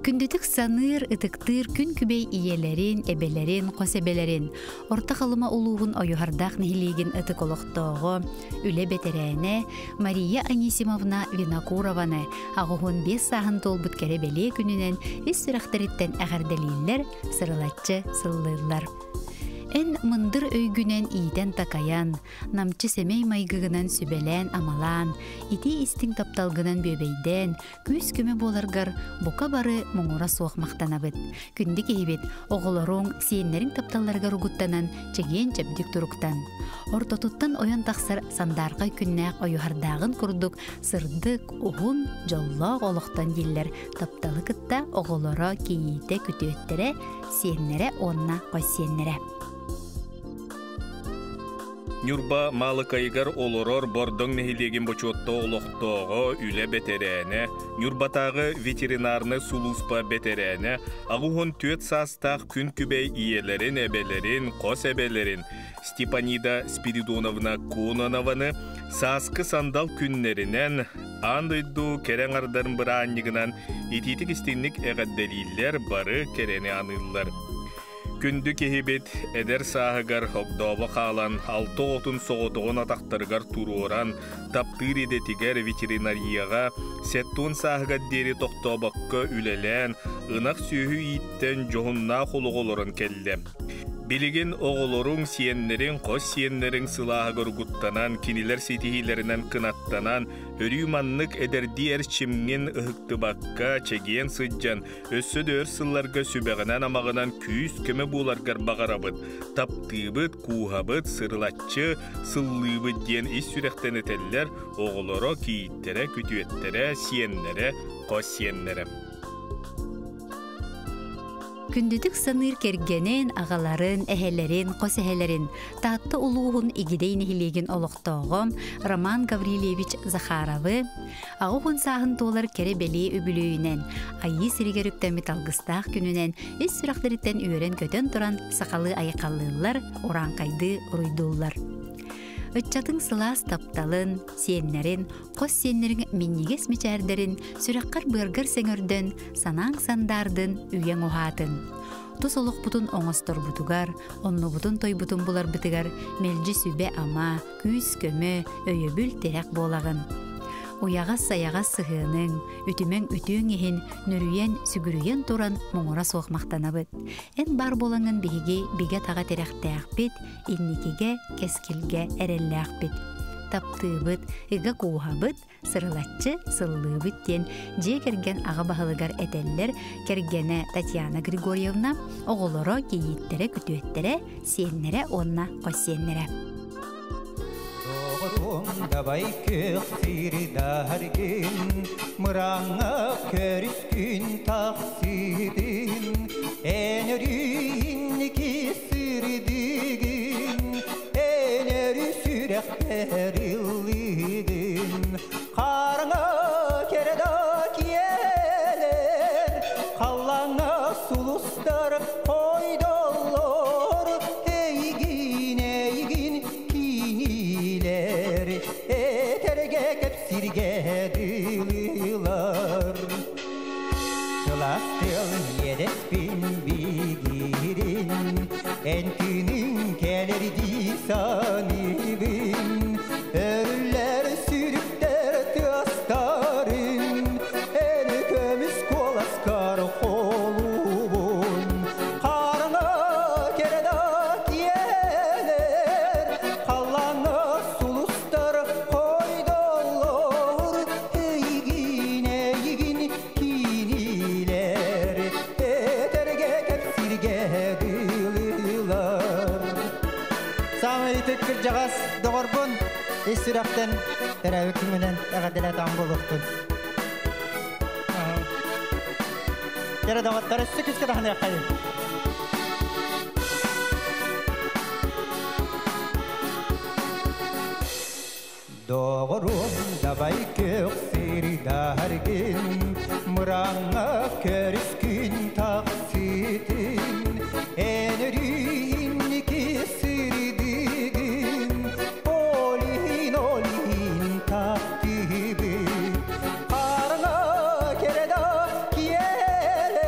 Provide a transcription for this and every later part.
Күндүтүк саныр, ытыктыр, күн күбей иелерин, эбелерин, косебелерин, орта калыма улугун ойухардак нехилигин ытык олохтоого, үле бетерээне Мария Анисимовна Винокурованы агугун 5 саахын толбут керебеле күнүнен ис сүрахтариттен агарделииллер, сырылатчы сыллыылар. Эн мындыр өйгүнен иитен такаян, намчы семей майгыгынан сүбелен амалан, ити истин тапталгынан бөбейден, күз көмө боларгар бука бары моңура суох мактанабыт. Күнді кейбет оголоруң сиеннерин тапталларга ругуттанан чеген чепдик туруктан. Ортотуттан оян тахсар сандарга күннәк ойухардагын курдук сырдык, угун, жоллоқ олықтан диллер тапталы кытта оголоро кейите күтүөттере, сиеннере онна қойсиеннере. Нюрба малыкайгар олорор бордоң нехилеген бочотто олохтоого үле бетерээне, Нюрбатагы ветеринарны сулуспа бетерээне, агугун 4 састах күн күбей иелерин, эбелерин, кос эбелерин, Степанида Спиридоновна Кононованы саскы сандал күннеринен, андыйду керен ардарын бырааннигынан ититик истинник эгадделииллер бары керени аныллар. Күнді кехебет эдер сағығар хокдоба қалан 6 отын соғытығын атақтырғар туроран таптыр едетігер ветеринарияға сеттун сағығар дері тоқтобаққа үлелен ынақ сүйі иттен жоғынна қолығылырын келді. Билигин оголоруң сиеннерин, қос сиеннерин сылағы көргуттанан, кинилер сетихилеринен кынаттанан, өрюманнык эдерди эрчимнен ыхыктыбакка чеген сыджан, өссөдөр сылларга сүбәгінен амағынан күйіз көмі буларгар бағарабыд, таптыбыд, куғабыд, сырлатчы, сыллыбыд ден ис сүректен этеллер, оголоро кииттере, күтүеттере, сиеннере, қос сиеннере. Күндүтүк саныр кергенен агаларын, эхелерин, косехелерин, таатты улуғын игидей нехилеген олықтоғым Роман Гаврилевич Захаровы, ағуғын сағын толар керебели өбілөйінен, айы сиригеріктен металгыстақ күнінен, ес сүрақтырыттен үйерен көтен тұран сақалы айқалылар, оранқайды ұруйдулар. Өтчатын сылас тапталын, сиеннерин, қос сиеннерин миннигес мечәрдерин, сүраққар бұргар сеңірден, санаң сандардын, үйен оғатын. Тус олық бұтын оңыстор бұтугар, онны бұтын той бұтын бұлар бұтыгар, мелжі сүбе ама, күз көмі, өйөбіл терек болағын. Уяғас саяғас сығының, үтімен үтің ехін, нүрүйен, сүгірүйен туран моңыра соғмақтанабыд. Ән бар болаңын биге таға теректі ақпет, инникеге, кескілге әрелі ақпет. Таптыбыд, ыға қуғабыд, сырылатчы, сыллыбыд ден, же керген аға бағылығар әтеллер, кергені Татьяна Григорьевна, оғылыро кейіттере, күтуеттері, сиеннері, онна қосиеннері. Давай көксері дәрген, мұраңа көріскін тақсидін, әнірін кесірдігін, әнірі сүрәқтәрілігін, қарыңа кереді киелер, қалаңа сұлыстар қойдолар, әйгін кинилер, әтерге кәпсірге дылылар. Жыластыл ереспін бігерін, әнкінің кәлерді саныбын, өрілер сүріктер тастарын, әні көміс қоласкар қолуын. Қарыңа кереді киелер, қалаңа сұлыстар қойдолар, әйгін кинилер, әтерге кәпсірге дылылар. Самай түккір жағас доғырбын, ес сүрақтен тәрәуі күмінен әғаделі таң болуқтын. Кері доғыттар үсті күзгі тағын әққайын. Doğrum davay kökseri dərgin, mırağına körüskün taksitin, enürün kesirdigin, olin taktibi, karına kereda kiyele,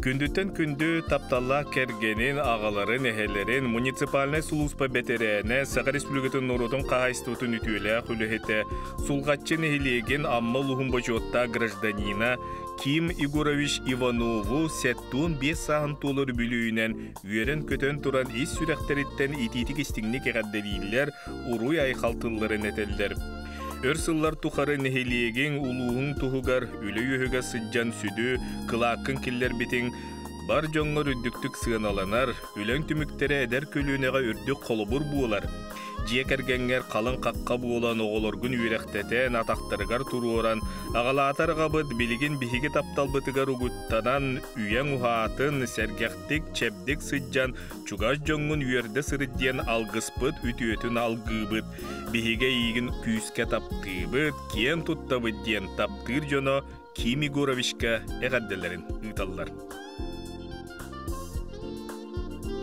Күндүттен күндү тапталла кергенин агаларын эхелерин муниципальный сулуспа бетерене Саха Республикатын Нурутун кагайстытын үтүлө хүлөһете сулгатчын эхилеген амма лухун бочотта гражданина Ким Игорович Иванову сеттун 5 саһын толор бүлүүнен үйерен көтөн туран ис сүрәхтериттен ититик истиңни кегадделилер уруй айхалтылларын этелдер. Өрсыллар тухары нехилиеген улуғын туһугар үлі үйігі сыджан сүді, кылақын келлер бітін, бар жоңғыр үддіктік сығаналанар, үлен түміктері әдер көлінеға үрдік қолыбыр буылар. Жекергенгер қалын қаққа буылан оғылыргын үйректетен атақтырғар тұруоран, ағалатар ғабыд білігін бігігі тапталбытыгар ұғыттанан үйен ұғатын сәргектік чәбдік сыджан чугаш жоңғын үйерді сырыдден алғыспыд үтіөтін алғыбыд. Бігіге егін күйіске таптыбыд, кен тұттабыд ден таптыр жоно Ким Игоровичка әғадделерін ұйталылар.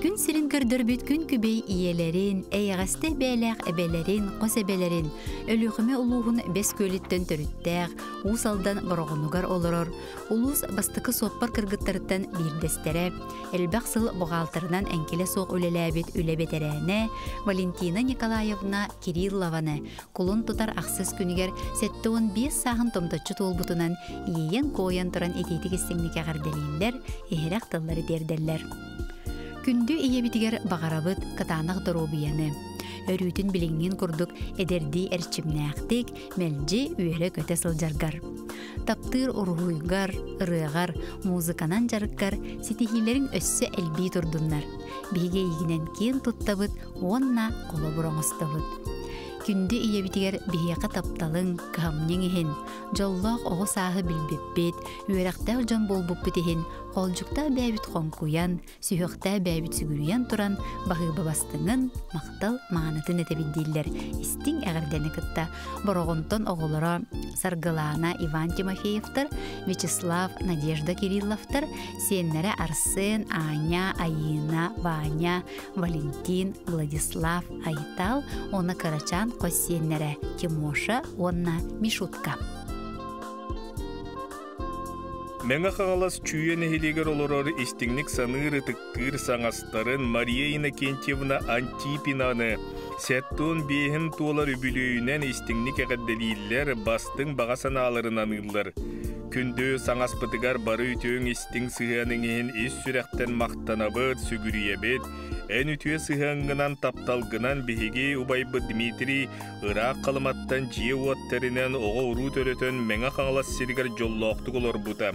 Күн сирин көрдөрбүт күн күбей иелерин, эйгасте бәләк әбелерин, қос әбелерин, өлүхіме улуғын бес көліттен төріттәк, усалдан борғынугар олырыр, улус бастықы соппар кыргыттарыттан бирдестере, әлбәқ сыл бұғалтырынан әнкеле соқ өлеләбет өлебетерәне, Валентина Николаевна Кириллованы, кулын тұтар ақсыз күнігер сәттіуін 5 сағын томточу толбутынан иейен қойын тұран ететік істіңнеке ғарделейлер, ехерек тыллары дерделлер. Күнді иебитигер бағарабыт катанақ дұробияны. Өрүтін біліңген күрдік әдерді әрчімнәқтік мәлжі үйелі көте сылжаргар. Таптыр ұрғуйгар, ырығар, музыканан жарықкар, сетихилерін өссі әлбей тұрдынлар. Бейге егінен кен тұттабыт, онна қолы бұраңыстабыт. Күнді иебитигер бейеқа тапталың, қамнен ехін, жоллақ оғы сағы білбеппет, үйерақтар жон болбуп бітехін, қолжықта бәйбіт қонкуян, сүйіқта бәйбіт сүгіріян тұран, бағы бабастыңын мақтал мағанытын әтебіндейлер. Истің әғірдені кітта бұрағынтон оғылыра Саргылана Иван Тимофеевтар, Вячеслав Надежда Кирилловтар, сеннері Арсен, Аня, Аина, Ваня, Валентин, Владислав, Айтал, оны Карачан, Қосеннері Тимоша, онна Мишутка. Мәңі қағалас чүйен эхилегер олорор истиңник саныры тыктыр саңастарын Мария Иннокентьевна Антипинаны сәттуын бейхін туолар үбілүйінен истиңник әғадделейлер бастың баға саналарын анылар. Күнді саңаспытыгар бары үтіөң истиң сығаныңын ис сүрәқтен мақтанабыд, сүгүріебет, ән үтіө сығанғынан тапталғынан бігеге убайбы Дмитрий ұрақ қалыматтан жие уаттарынан оға ұру төрөтін мәңі қаңалас сиргар жоллоқтық олар бұта.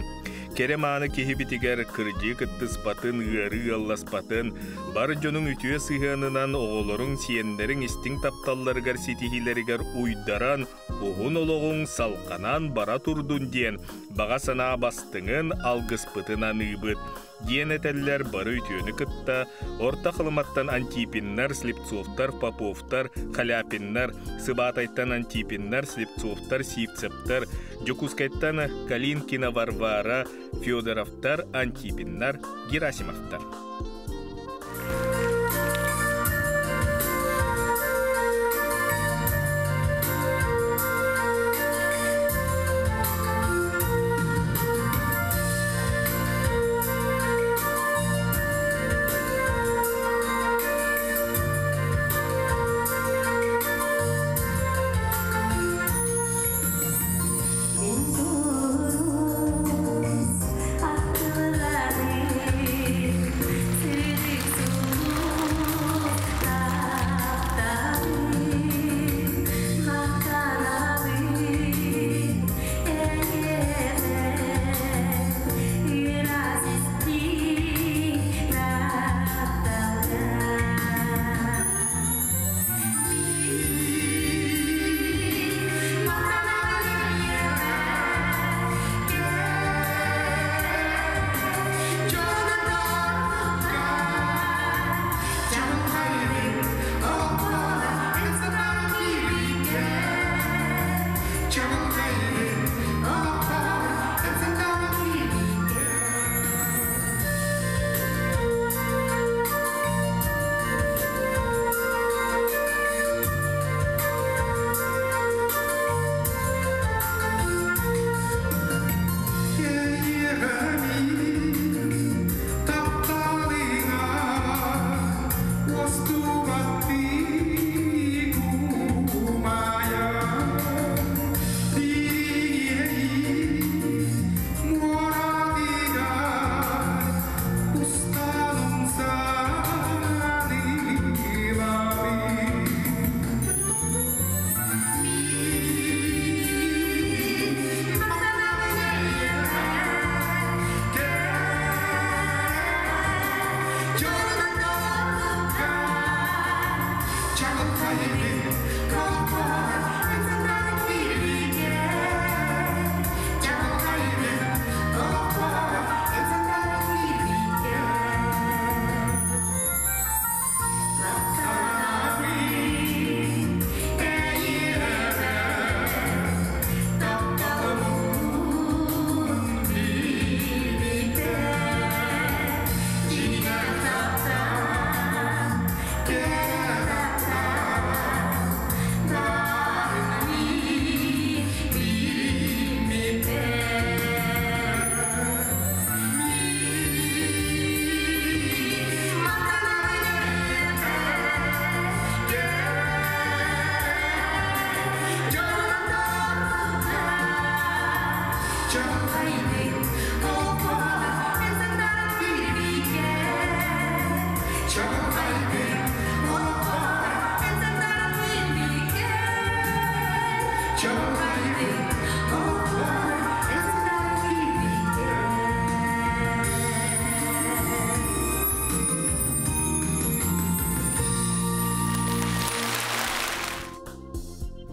Керем аны кехибитигер кыржы кыттыспатын, ғыры алласпатын, бар жонун үтіө сығанынан оғылырың сиендерің истиң тапталларыгар сетихилерігер уйдаран, оғын олоғың салқанан бара турдун ден, баға сана бастыңын алғыспытын аныбыд. Ден этеллер бары үтіөні кытта, орта қылыматтан Антипиннар, Слепцовтар, Поповтар, Халяпиннар, Сыбатайттан Антипиннар, Слепцовтар, Сивцептар, Джокускайттан Калинкина Варвара, Федоровтар, Антипиннар, Герасимовтар.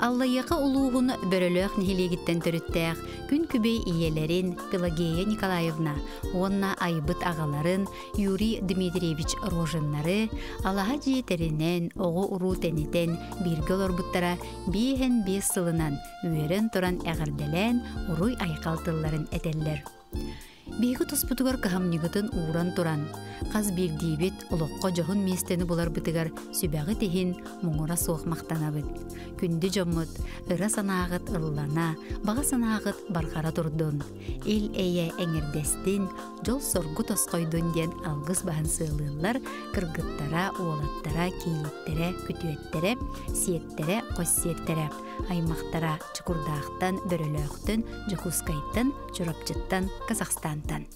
Аллайяқа улуғын бөрөлөк нехилегіттен төріттәк күн күбей иелерин Пелагея Николаевна, онна айбыт ағаларын Юрий Дмитриевич Рожыннары, алаға жиетерінен, оғы уру тәнетен биргел орбуттара бейхен бес сылынан үйерін тұран әғірделен уруй айқалтыларын әтеллер. Бейгі тұспытығар қағамнығытын ууран туран. Қаз бейгдейбет ұлыққа жоғын местені болар бұтығар сүбәғі тегін мұңыра соқ мақтанабыд. Күнді жомыд, ыра санағыт ыллана, баға санағыт барқара тұрдын. Ел әйе әңірдестін, жол соргу тосқойдын ден алғыз бағын сылылар кыргыттара, уолаттара, кейлеттері, күтуеттері, сиеттері, қоссиеттері, аймақтара, чықурдақтан, бөрілөқтін, жокускайттан, жұрапчыттан, Казахстантан.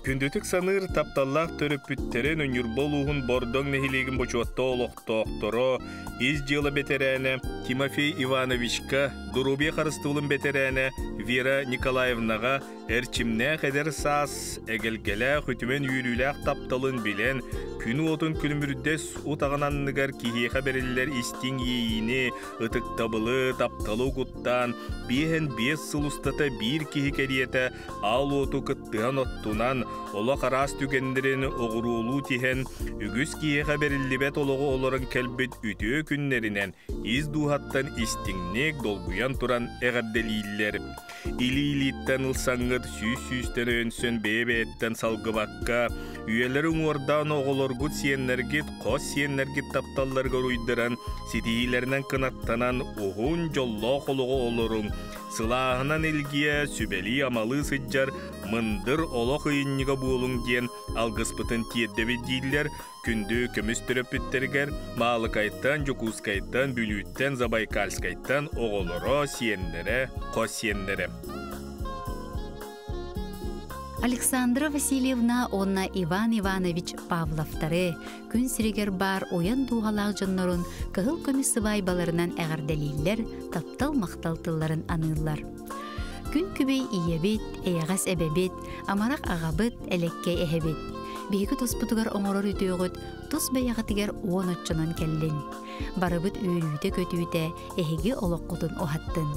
Күндүтік саныр тапталлақ төріп бүттерін өнір болуғын бордың нехилегін бочуатта олықтоқтoro из жылы бетерәне Тимофей Ивановичка, Дурубе қарыстылын бетерәне Вера Николаевнаға әрчімне қәдер сас әгелгелі хүтімен үйіліләқ тапталын білен күні отын күлімірдес ұтағананныгар кейеға берілілер истин ейіні ұтық табылы тапталы құттан бейхен бес сыл ұстата бір кейі кәриеті ал оту күттіған оттунан ола қарас түгендерін оғырулу тихен үгіз кейеға берілібет олығы оларын кәлбет үті күннерінен из дуғаттан истиннек долгуян туран әғарделейлер. Или-илиттен ылсаңғыт сүйістен өнсін бейбеттен салғыбаққа үйелерін ордан оғылыргұт сиеннергет, қос сиеннергет тапталларға ұйдыран сетейлерінен қынаттанан оғын жолла қолығы олырың. Сылағынан елгия сүбәли амалы сыджар мындыр олық үйінніға болың ден алғыспытын тиеддебе дейлер күнді көміс түріп біттергер малықайттан, жокускайттан, бүлүйттен, забайкальскайттан оғылыро сиеннері, қос сиеннері. Александра Васильевна онна Иван Иванович Павловтары күн сирегер бар оян дуғалақ жоннорун кығыл көмісі байбаларынан әғарделейлер, таптал мақталтыларын анылар. Күн күбей иебет, эйағас әбәбет, амарақ ағабыт, әлекке әхебет. Бейгі тұспытығар оңырыр үтіғыт, тұс бәяғатығар оң отчынан кәллін. Барыбыт үйрүйті көтүйті, әхеге олық құтын оғаттын.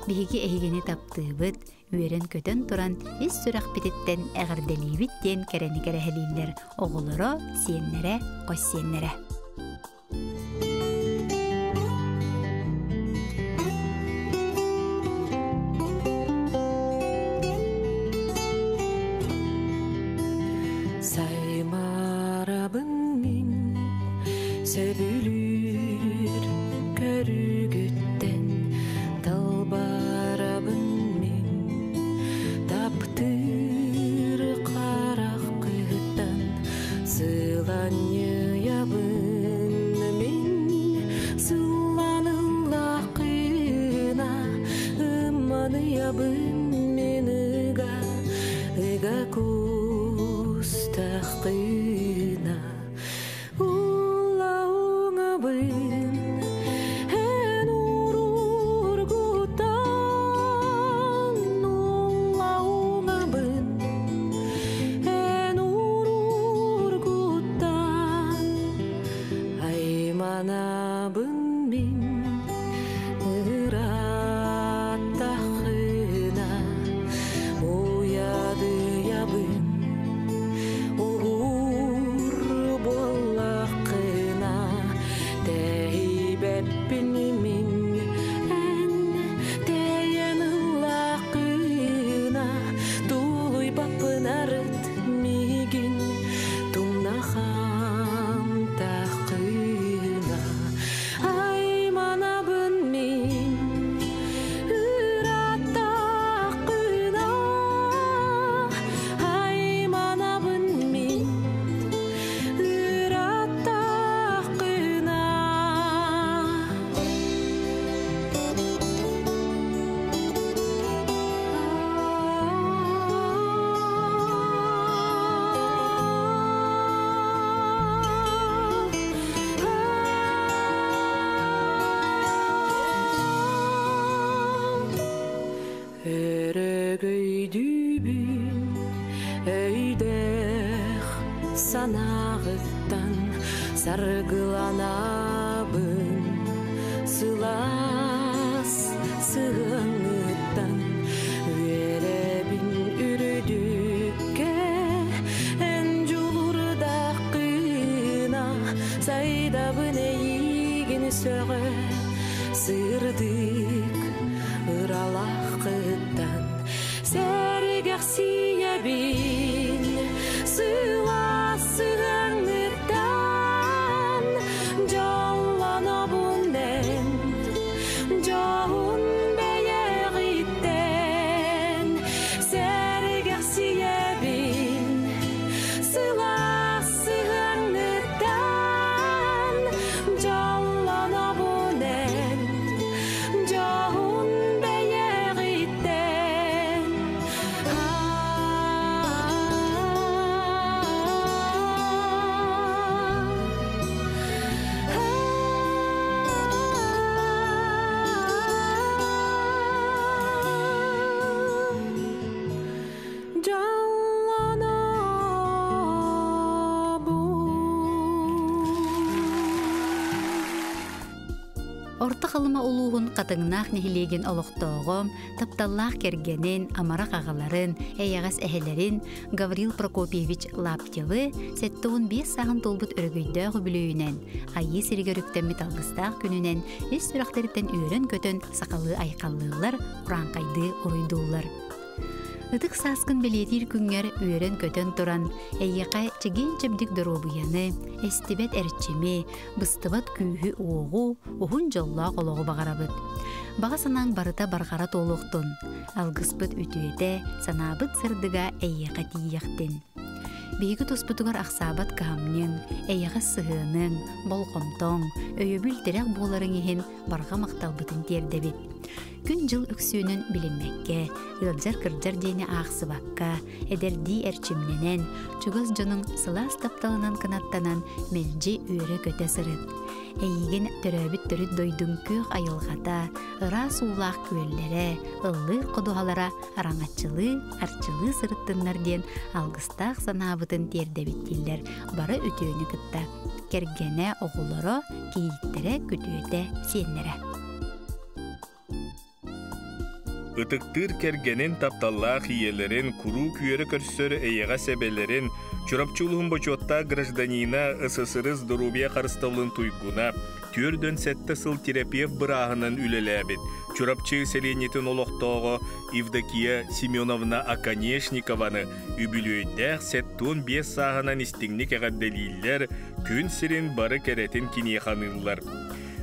Бейгі әхегені таптығыт, үйерін көтін тұран, ес сұрақ бітеттен әғірделейбіттен кәрәні кәрәхелейлер, оғылыры, сиеннері, қос сиеннері. Saymarabın min sebülür körügütten talbarabın min taptır qarakıttan sılanıyabın min sılanılaqına ımanıyabın min ıga kustaqina ulağınabın en ururgutan ulağınabın en ururgutan aymanabın min ırattaqına uyadı yabın sanağıttan sargılanabın сылас сığanıttan verebin ürüdükке en julurda kıyna saydabın eğigini söğe sırdık ıralakıttan sergaksiye bin sığas sığanıttan jallana bunden jahun beyeğitten sergaksiye bin sığas sığanıttan jallana bunden jahun beyeğitten Орта халыма улуғын қатыңнақ нехилеген олықтоғым, тапталлақ кергенін, амарақ ағаларын, әйяғас әхелерін Гаврил Прокопьевич Лаптевы сәттіғын 5 сағын толбыт өргөйді ғүбілөйінен, айы сіргеріктен металғыстақ күнінен, ес сүрақтарыптен үйрен көтін сақалы айқаллылар, құранқайды ұруйдулар. Ытык саскын белетир күнгер үйрен көтөн туран, әйеқа чеген чебдік дұробыяны, әстібет әрчеме, быстыбат күйі оғу, оғын жолла қолығы бағарабыт. Баға санаң барыта барғара толуқтын, алғыспыт үтуеті санабыт сырдыға әйеқа тиектін. Бейгі тоспытығар ақсабат қамнен, әйеға сығының, болқомтоң, өйөбіл дірек боларын ехін барға мақталбытын тердебет. Күн жыл үксүүнүн билинмекке, ылжар-кыржар дейіне ақсыбаққа, әдерді әрчімненен, чугыз жының сылас тапталынан кынаттанан мелжи үйрі көте сырыт. Әйген төрөбіт түріт дойдың көк айылғата, ыра суулақ көллері, ыллыр қодуғалара араңатчылы, арчылы сырыттынлар ден алғыстақ санабытын тердебеттілер бары өтөөнү кытта. Кергене оғылары кейттері күтуеті сенлері. Ытыктыр кергенин тапталлах иелерин, куру күйері көрсөр эйеға себелерин, чурапчулуғын бочотта гражданина СССР здоровья қарысталын туйгуна, түрдөн сәтті сыл терапев бұрағынан үлеләбет. Чурапчы селенетін олықтоғы Евдокия Семеновна Аканешникованы үбілөйдәқ сәттуын 5 сағынан істіңнік әғадделейлер күн сирин бары кәретін кинеханылар.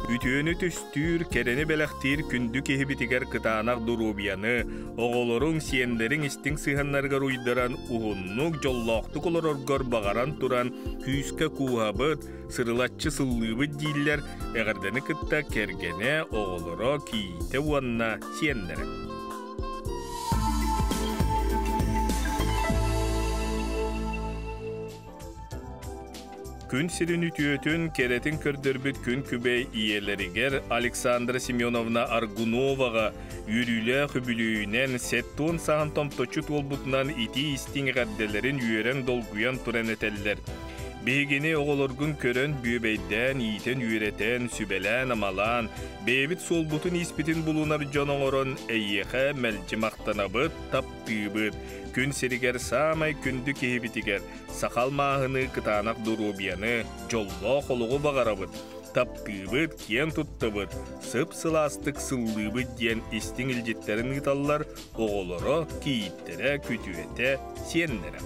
Үтөөнү түстүр, керени белактир күндү кехибитигер кытаанак дурубияны, оголорун сиендерин истин сыханнарга руйдаран уһуннук жоллоқтук олороргор багаран туран күүскө куабыт, сырылатчы сыллыбыт дииллер, эгердени кытта кергене оголоро кийте уанна сиендерин. Күн сирин үтүөтүн керетин көрдөрбүт күн күбей иелеригер Александра Семеновна Аргуновага үрүлө хүбүлүүнен сеттуун саан томточу толбутунан ити истиң гадделерин үйөрен долгуян туран этеллер. Бейгени оголоргун көрөн бүйбейден, ийтен үйретен, сүбелен, амалан, бейбит солбутун испитин булунар жоноңорон эйеха мэлжи мактанабыт, таптыыбыт. Күн сиригер самай күндү кехибитигер, сақал мағыны кытанақ дурубияны, жолло қолуғы бағарабыт. Таптыыбыт, кен туттыбыт, сып-сыластык сыллыбыт ден истин илжеттерін ыталлар, оголоро кейіттере күтүете сиеннере.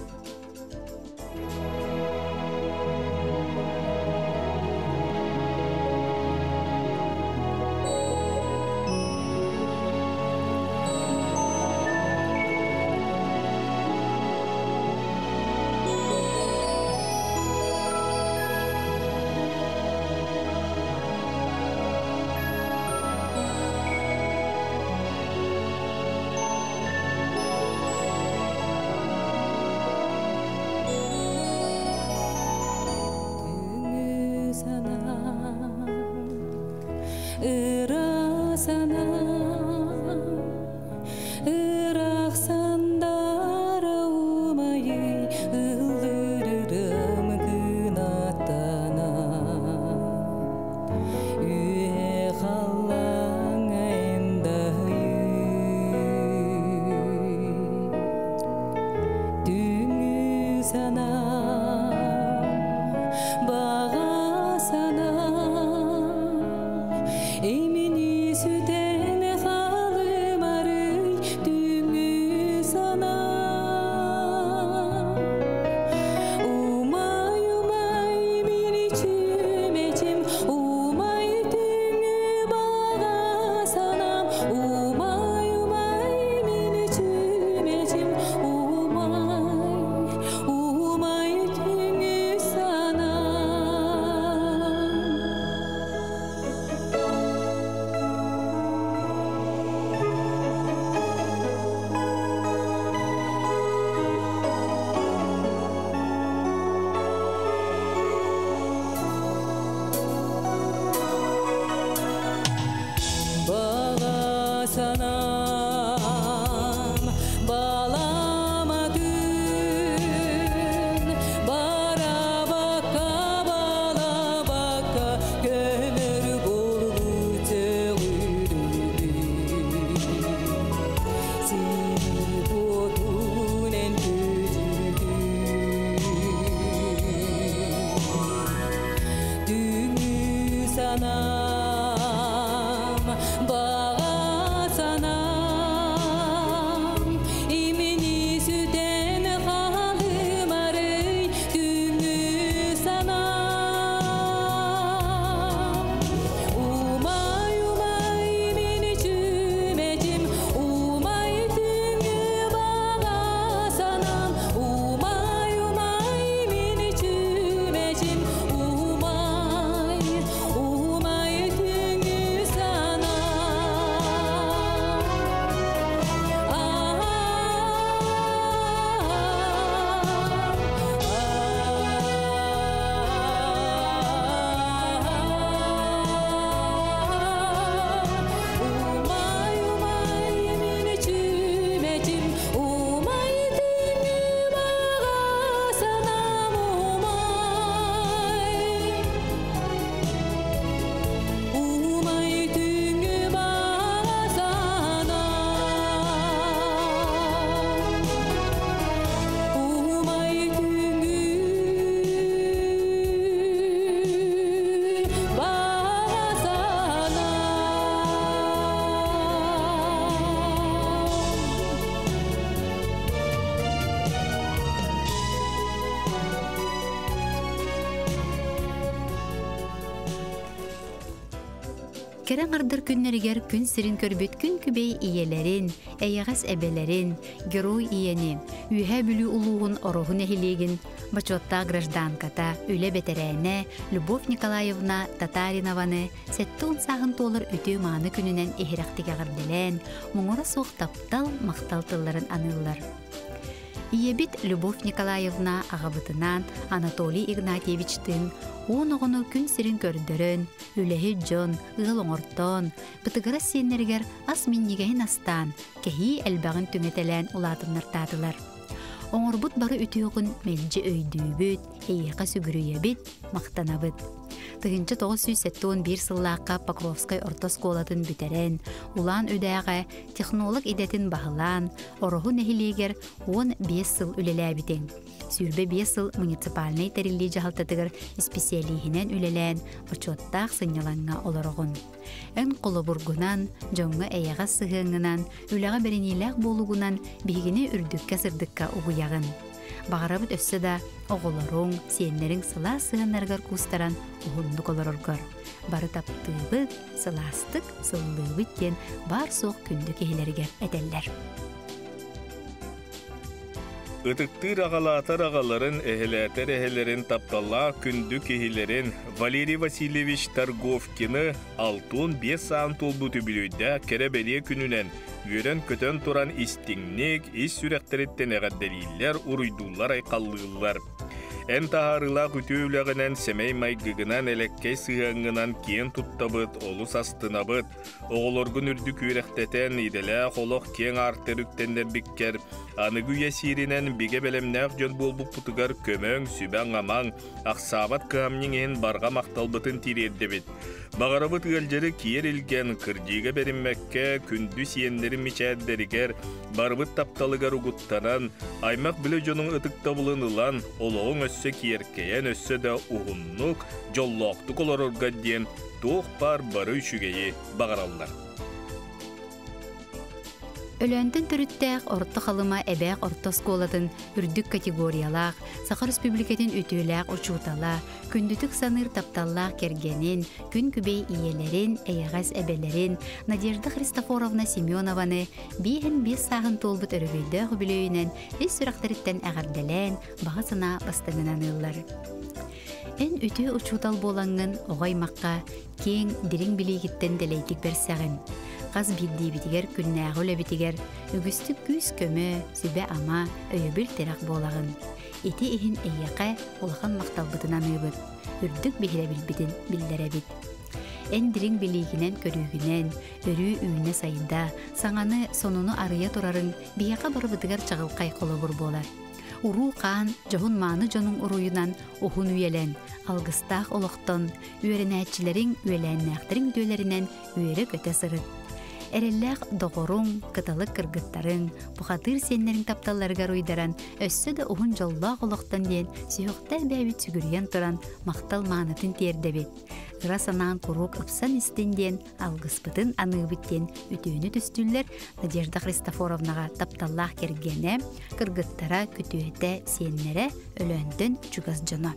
Икерен ардыр күннерігер күн сирин көрбіт күн күбей иелерин, әйәғас әбелерин, герой иені, үйә бүлі улуғын орохын әхилегін, бачотта гражданката, үлі бетерәне, Любовь Николаевна Татаринованы, сәттуын сағын толыр өтеу маны күнінен ehiraqtiga gardelen, muңора соқ таптал мақтал тылларын аныллар. Иебит Любовь Николаевна ағабытынан Анатолий Игнатьевичтің он оғыны күн сирин көрдірін, үләхі жон, ұғыл оңыртон, бұтығыра сенергер ас миннигейін астан, кәхи әлбағын түметелен ұлатынлар татылар. Оңырбыт бары үтіғын мәлжі өйдүйбіт, әйеқа сүгірүйебіт, мақтанабыт. Тыгынчы 971 сыллаққа Покровскай орта сколатын бүтерен, улан өдәғі технолог идетін бағылан, орығы нәхилегер 15 сыл үлеләбітен. Сүрбе 5 сыл муниципальный тәрілі жағалтатығыр специалихінен үлелән, бұрчоттақ сыняланға оларығын. Ән қолы бұргынан, жоңғы әйеға сығыңынан, үләға беренеләқ болуғынан бейгіне үрдікке сырдыққа ұғыяғын. Бағарабыт өссі да оғыларың, сенлерің сыла сығынарғар кустаран ұғындық оларырғар. Бары таптығыт, сыластық, сыллығыт кен бар соқ күнді кейлерге әдәлләр. Ытыктыр ағалатар ағаларын әхеләтер әхелерін тапталла күнді кейлерін Валерий Васильевич Торговкины алтын 5 саан толбуты білуйда кәрәбәле күнінен Үйрен көтен туран истиңнек, ис сүрәқтереттен әғаддәлейлер, ұруйдулар айқаллығылар. Ән тағарыла күтөйләғінен сәмей майгығынан әләккей сығаңынан кен туттабыт, олыс астынабыт. Оғылорғын үрдік үйрәқтетен иделә қолық кен артыр үктендер біккер. Анығы ясирінен биге бәлемнәқ жөн болбук пұтығар көмөң, сүбәң амаң, ақсабат кыамнен барға мақталбытын тиредді бет. Бағарабыт ғалжары киер илген кырдиға берінмәкке күнді сиенлері мечәддерігер, барбыт тапталығар ұғыттанан, аймақ білі жоның ұтықта бұлын ұлан, олығын өссі киеркейен өссі да ұғыннық, жоллақты қоларырға ден, тоқ бар бары үшігейі бағаралдар. Өлөндін түріттәқ орты қалыма әбәқ орта сколатын үрдік категориялақ, Сақар Республикатын өтөләқ ұчутала, күндітік саныр тапталлақ кергенін, күн күбей иелерін, әйғас әбелерін, Надежда Христофоровна Семенованы, бейін 5 сағын толбыт өрігейді құбілейінен, ес сүрақтарыттен әғардәлән, бағасына бастығынан ұллар. Ән өте ұчутал болаңын оғаймаққа, кең дирин білегіттен дәлейтік берсәғын. Қаз білді бітігер күннәғі өлі бітігер, үгістік күз көмі, сүбә ама, өйебіл терақ болағын. Еті ехін әйеқә олған мақталбытынан өйбіт, үрдік бейірі білбітін білдері біт. Әндірің білігінен көрігінен, өрі үйіне сайында, саңаны сонуны арыя тұрарын бейеқа бары бітігер чағылқай қолы бұр болар. Уру қан, жоғын маны жоның ұруйынан оғын үйелен, алғыстақ олықтон, үйерінәтчілерің үйеләннәқтірің дөйлерінен үйері көте сырыт. Әрелләқ доғырың, қыталық кыргыттарын, бұқатыр сенлерін тапталарғар ойдаран, өссі де оғын жоллақ олықтан ден, сүйіқта бәбіт сүгірген тұран, мақтал маңытын тердебет. Ғырасанан құруқ ұпсан істенден, алғыспытын анығбіттен үтөйіні түстілер Надежда Христофоровнаға тапталлақ кергені, кыргыттара күтуеті сенлері өлөндін чугаз жоны.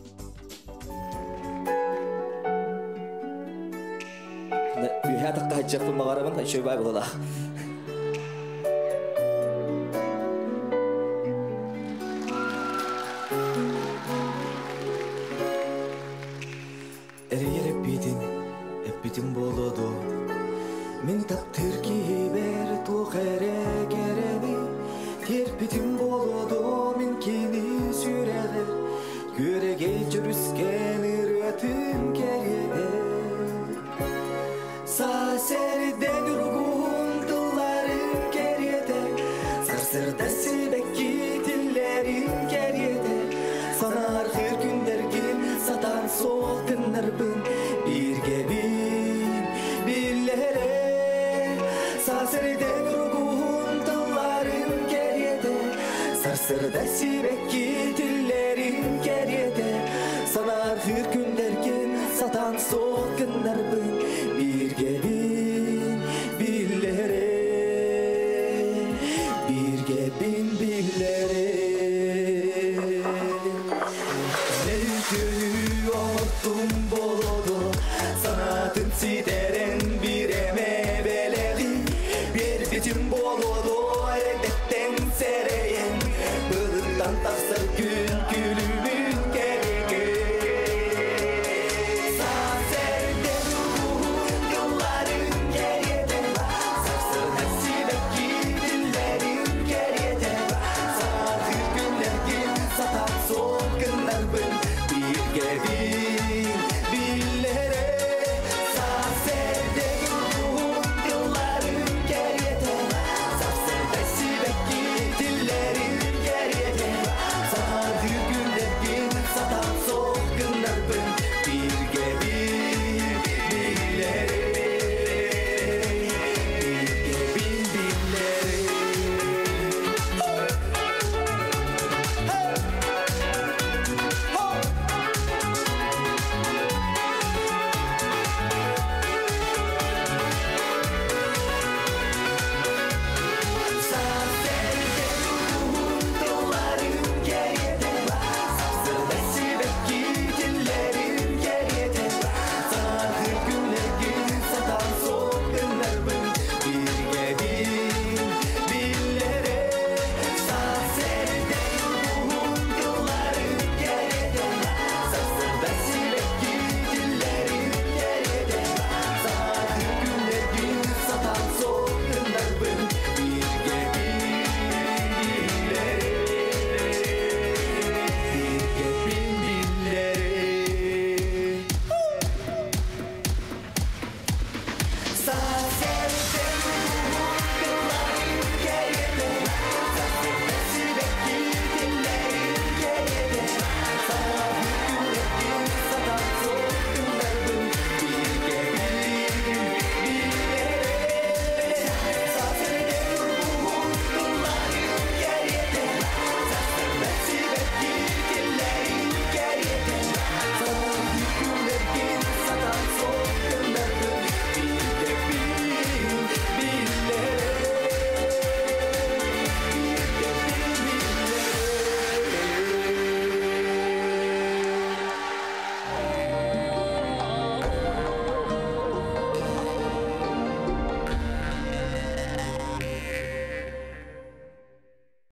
Ühətəqqa həcəqfın mağarabın şöybə бұғıla. Әрі-ер әппетін болуду. Мен тақтыр кейбер тұқ әрі-кереби. Терпетін болуду, мен кені сүрәғір. Көрегей жүріскен үрөтім керебе. Saserde durgun dılların geriyede, sarsırda silbekki dillerin geriyede. Sana arxır günlergin satan soğuk günlerbin birge billere. Saserde durgun dılların geriyede, sarsırda silbekki dillerin geriyede. Sana arxır günlergin satan soğuk günlerbin birge